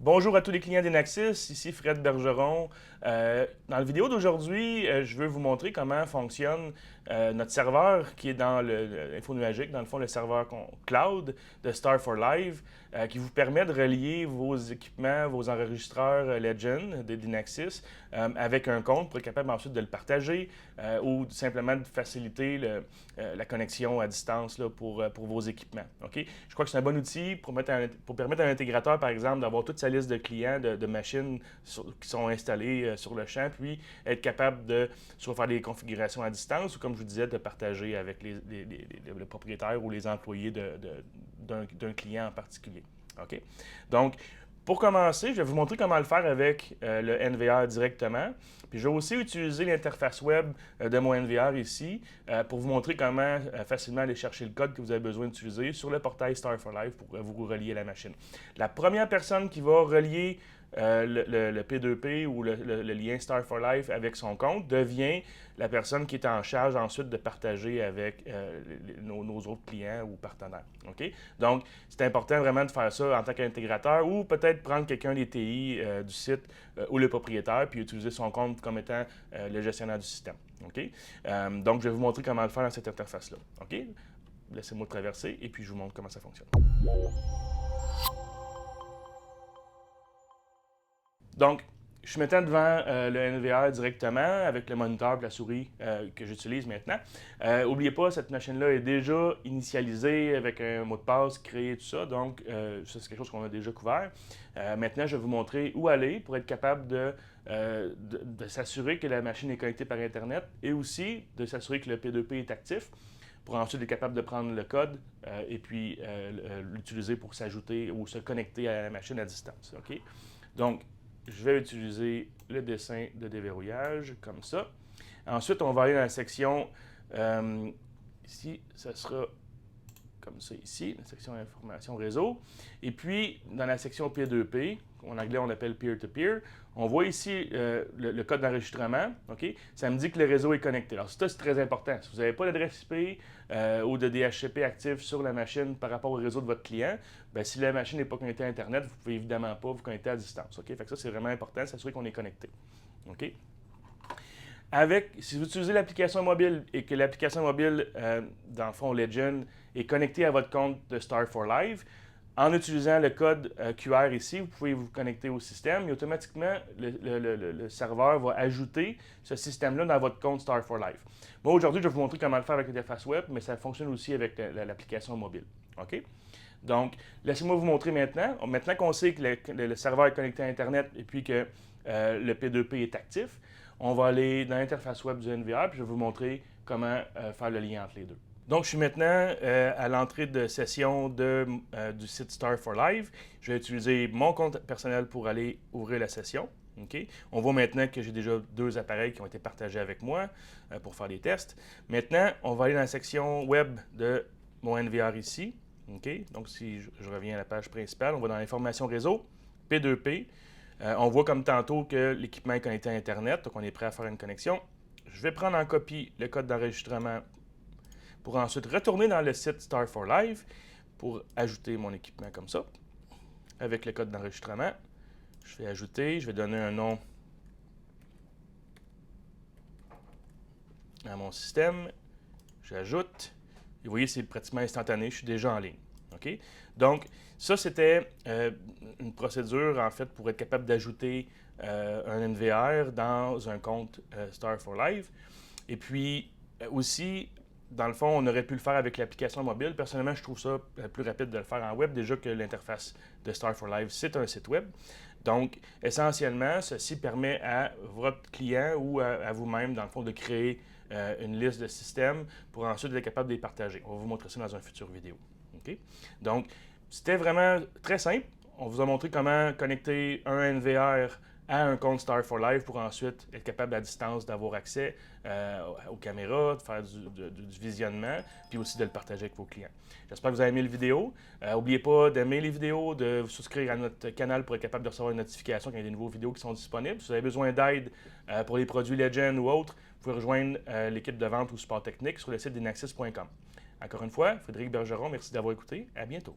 Bonjour à tous les clients d'Enaxis, ici Fred Bergeron. Dans la vidéo d'aujourd'hui, je veux vous montrer comment fonctionne notre serveur qui est dans l'info nuagique, dans le fond le serveur cloud de Star4Live, qui vous permet de relier vos équipements, vos enregistreurs Legend d'Enaxis avec un compte pour être capable ensuite de le partager ou simplement de faciliter la connexion à distance là, pour vos équipements. Okay? Je crois que c'est un bon outil pour permettre à un intégrateur, par exemple, d'avoir toute sa liste de clients, de machines qui sont installées sur le champ, puis être capable de soit faire des configurations à distance ou, comme je vous disais, de partager avec le propriétaire ou les employés d'un client en particulier. OK? Donc, pour commencer, je vais vous montrer comment le faire avec le NVR directement. Puis je vais aussi utiliser l'interface web de mon NVR ici pour vous montrer comment facilement aller chercher le code que vous avez besoin d'utiliser sur le portail Star4Live pour vous relier à la machine. La première personne qui va relier le P2P ou le lien Star4Live avec son compte devient la personne qui est en charge ensuite de partager avec nos autres clients ou partenaires. Okay? Donc, c'est important vraiment de faire ça en tant qu'intégrateur ou peut-être prendre quelqu'un des TI du site ou le propriétaire puis utiliser son compte comme étant le gestionnaire du système. Okay? Donc, je vais vous montrer comment le faire dans cette interface-là. Okay? Laissez-moi traverser et puis je vous montre comment ça fonctionne. Donc, je suis maintenant devant le NVR directement avec le moniteur et la souris que j'utilise maintenant. N'oubliez pas, cette machine-là est déjà initialisée avec un mot de passe créé, tout ça. Donc, ça, c'est quelque chose qu'on a déjà couvert. Maintenant, je vais vous montrer où aller pour être capable de s'assurer que la machine est connectée par Internet et aussi de s'assurer que le P2P est actif pour ensuite être capable de prendre le code et puis l'utiliser pour s'ajouter ou se connecter à la machine à distance. Okay? Donc, je vais utiliser le dessin de déverrouillage comme ça. Ensuite, on va aller dans la section, ici, ça sera comme ça ici, la section information réseau. Et puis, dans la section P2P, en anglais on appelle peer-to-peer, on voit ici le code d'enregistrement. Okay? Ça me dit que le réseau est connecté. Alors, ça, c'est très important. Si vous n'avez pas d'adresse IP ou de DHCP actif sur la machine par rapport au réseau de votre client, bien, si la machine n'est pas connectée à Internet, vous ne pouvez évidemment pas vous connecter à distance. Okay? Fait que ça, c'est vraiment important, s'assurer qu'on est connecté. Okay? Si vous utilisez l'application mobile et que l'application mobile, dans le fond Legend, est connectée à votre compte de Star4Live, en utilisant le code QR ici, vous pouvez vous connecter au système et automatiquement, le serveur va ajouter ce système-là dans votre compte Star4Live. Moi, aujourd'hui, je vais vous montrer comment le faire avec l'interface web, mais ça fonctionne aussi avec l'application mobile. OK? Donc, laissez-moi vous montrer maintenant. Maintenant qu'on sait que le serveur est connecté à Internet et puis que le P2P est actif, on va aller dans l'interface web du NVR puis je vais vous montrer comment faire le lien entre les deux. Donc, je suis maintenant à l'entrée de session du site Star4Live. Je vais utiliser mon compte personnel pour aller ouvrir la session. Okay? On voit maintenant que j'ai déjà 2 appareils qui ont été partagés avec moi pour faire des tests. Maintenant, on va aller dans la section web de mon NVR ici. Okay? Donc, si je reviens à la page principale, on va dans l'information réseau, P2P. On voit comme tantôt que l'équipement est connecté à Internet, donc on est prêt à faire une connexion. Je vais prendre en copie le code d'enregistrement pour ensuite retourner dans le site Star4Live pour ajouter mon équipement comme ça, avec le code d'enregistrement. Je vais ajouter, je vais donner un nom à mon système. J'ajoute. Et vous voyez, c'est pratiquement instantané, je suis déjà en ligne. Okay? Donc, ça, c'était une procédure, en fait, pour être capable d'ajouter un NVR dans un compte Star4Live. Et puis, aussi, dans le fond, on aurait pu le faire avec l'application mobile. Personnellement, je trouve ça plus rapide de le faire en web, déjà que l'interface de Star4Live, c'est un site web. Donc, essentiellement, ceci permet à votre client ou à vous-même, dans le fond, de créer une liste de systèmes pour ensuite être capable de les partager. On va vous montrer ça dans une future vidéo. Okay? Donc, c'était vraiment très simple. On vous a montré comment connecter un NVR à un compte Star4Live pour ensuite être capable à distance d'avoir accès aux caméras, de faire du visionnement, puis aussi de le partager avec vos clients. J'espère que vous avez aimé la vidéo. N'oubliez pas d'aimer les vidéos, de vous souscrire à notre canal pour être capable de recevoir une notification quand il y a des nouvelles vidéos qui sont disponibles. Si vous avez besoin d'aide pour les produits Legend ou autres, vous pouvez rejoindre l'équipe de vente ou support technique sur le site d'Enaxis.com. Encore une fois, Frédéric Bergeron, merci d'avoir écouté. À bientôt.